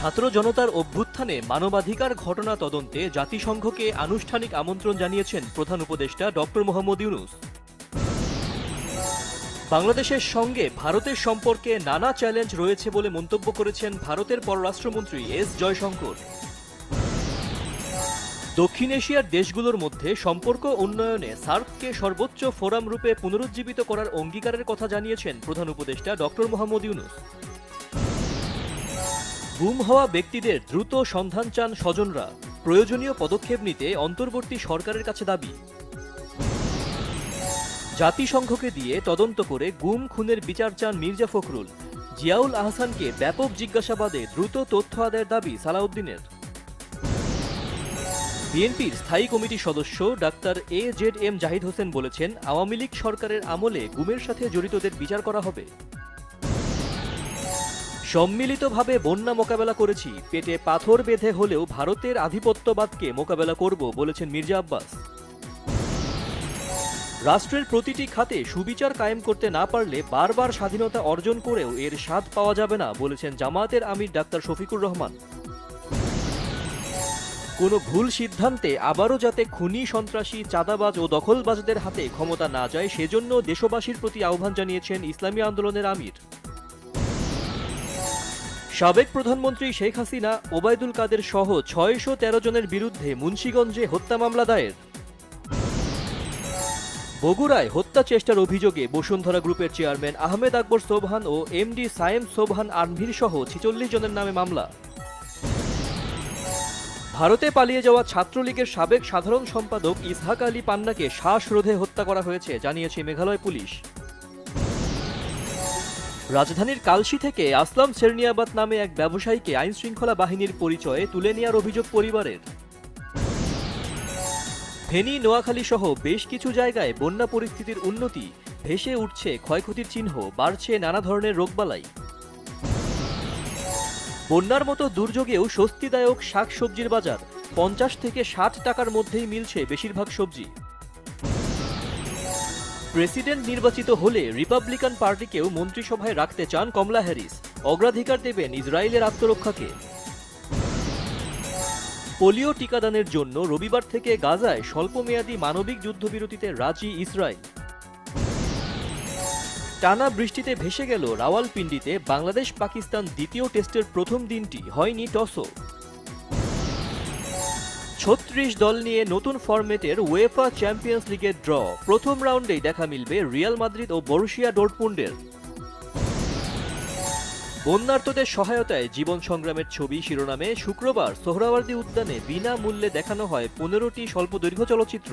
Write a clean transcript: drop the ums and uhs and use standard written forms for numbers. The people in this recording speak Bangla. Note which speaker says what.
Speaker 1: ছাত্র জনতার অভ্যুত্থানে মানবাধিকার ঘটনা তদন্তে জাতিসংঘকে আনুষ্ঠানিক আমন্ত্রণ জানিয়েছেন প্রধান উপদেষ্টা ডক্টর মোহাম্মদ ইউনূস। বাংলাদেশের সঙ্গে ভারতের সম্পর্কে নানা চ্যালেঞ্জ রয়েছে বলে মন্তব্য করেছেন ভারতের পররাষ্ট্রমন্ত্রী এস জয়শঙ্কর। দক্ষিণ এশিয়ার দেশগুলোর মধ্যে সম্পর্ক উন্নয়নে সার্ককে সর্বোচ্চ ফোরাম রূপে পুনরুজ্জীবিত করার অঙ্গীকারের কথা জানিয়েছেন প্রধান উপদেষ্টা ডক্টর মোহাম্মদ ইউনূস। গুম হওয়া ব্যক্তিদের দ্রুত সন্ধান চান স্বজনরা, প্রয়োজনীয় পদক্ষেপ নিতে অন্তর্বর্তী সরকারের কাছে দাবি। জাতিসংঘকে দিয়ে তদন্ত করে গুম খুনের বিচার চান মির্জা ফখরুল। জিয়াউল আহসানকে ব্যাপক জিজ্ঞাসাবাদে দ্রুত তথ্য আদায়ের দাবি সালাউদ্দিনের। বিএনপির স্থায়ী কমিটির সদস্য ডাক্তার AZM জাহিদ হোসেন বলেছেন, আওয়ামী লীগ সরকারের আমলে গুমের সাথে জড়িতদের বিচার করা হবে। সম্মিলিতভাবে বন্যা মোকাবেলা করেছি, পেটে পাথর বেঁধে হলেও ভারতের আধিপত্যবাদকে মোকাবেলা করব বলেছেন মির্জা আব্বাস। রাষ্ট্রের প্রতিটি খাতে সুবিচার কায়েম করতে না পারলে বারবার স্বাধীনতা অর্জন করেও এর স্বাদ পাওয়া যাবে না বলেছেন জামায়াতের আমির ডাক্তার শফিকুর রহমান। কোনো ভুল সিদ্ধান্তে আবারও যাতে খুনি, সন্ত্রাসী, চাঁদাবাজ ও দখলবাজদের হাতে ক্ষমতা না যায় সেজন্য দেশবাসীর প্রতি আহ্বান জানিয়েছেন ইসলামী আন্দোলনের আমির। সাবেক প্রধানমন্ত্রী শেখ হাসিনা, ওবায়দুল কাদের সহ ৬১৩ জনের বিরুদ্ধে মুন্সিগঞ্জে হত্যা মামলা দায়ের। বগুড়ায় হত্যা চেষ্টার অভিযোগে বসুন্ধরা গ্রুপের চেয়ারম্যান আহমেদ আকবর সোবহান ও MD সায়েম সোবহান আনভির সহ ৪৬ জনের নামে মামলা। ভারতে পালিয়ে যাওয়া ছাত্রলীগের সাবেক সাধারণ সম্পাদক ইসহাক আলী পান্নাকে শ্বাসরোধে হত্যা করা হয়েছে জানিয়েছে মেঘালয় পুলিশ। রাজধানীর কালশী থেকে আসলাম সেরনিয়াবাদ নামে এক ব্যবসায়ীকে আইনশৃঙ্খলা বাহিনীর পরিচয়ে তুলে নেওয়ার অভিযোগ পরিবারের। ফেনী, নোয়াখালী সহ বেশ কিছু জায়গায় বন্যা পরিস্থিতির উন্নতি, ভেসে উঠছে ক্ষয়ক্ষতির চিহ্ন, বাড়ছে নানা ধরনের রোগবালাই। বন্যার মতো দুর্যোগেও স্বস্তিদায়ক শাকসবজির বাজার, ৫০ থেকে ৬০ টাকার মধ্যেই মিলছে বেশিরভাগ সবজি। প্রেসিডেন্ট নির্বাচিত হলে রিপাবলিকান পার্টিকেও মন্ত্রিসভায় রাখতে চান কমলা হ্যারিস, অগ্রাধিকার দেবেন ইসরায়েলের আত্মরক্ষাকে। পোলিও টিকাদানের জন্য রবিবার থেকে গাজায় স্বল্পমেয়াদী মানবিক যুদ্ধবিরতিতে রাজি ইসরায়েল। টানা বৃষ্টিতে ভেসে গেল রাওয়ালপিন্ডিতে বাংলাদেশ পাকিস্তান দ্বিতীয় টেস্টের প্রথম দিনটি, হয়নি টসও। ৩৬ দল নিয়ে নতুন ফরম্যাটের উয়েফা চ্যাম্পিয়ন্স লিগের ড্র, প্রথম রাউন্ডেই দেখা মিলবে রিয়াল মাদ্রিদ ও বরুশিয়া ডর্টমুন্ডের। বন্যার্তদের সহায়তায় জীবন সংগ্রামের ছবি শিরোনামে শুক্রবার সোহরাওয়ার্দী উদ্যানে বিনামূল্যে দেখানো হয় ১৫টি স্বল্পদৈর্ঘ্য চলচ্চিত্র।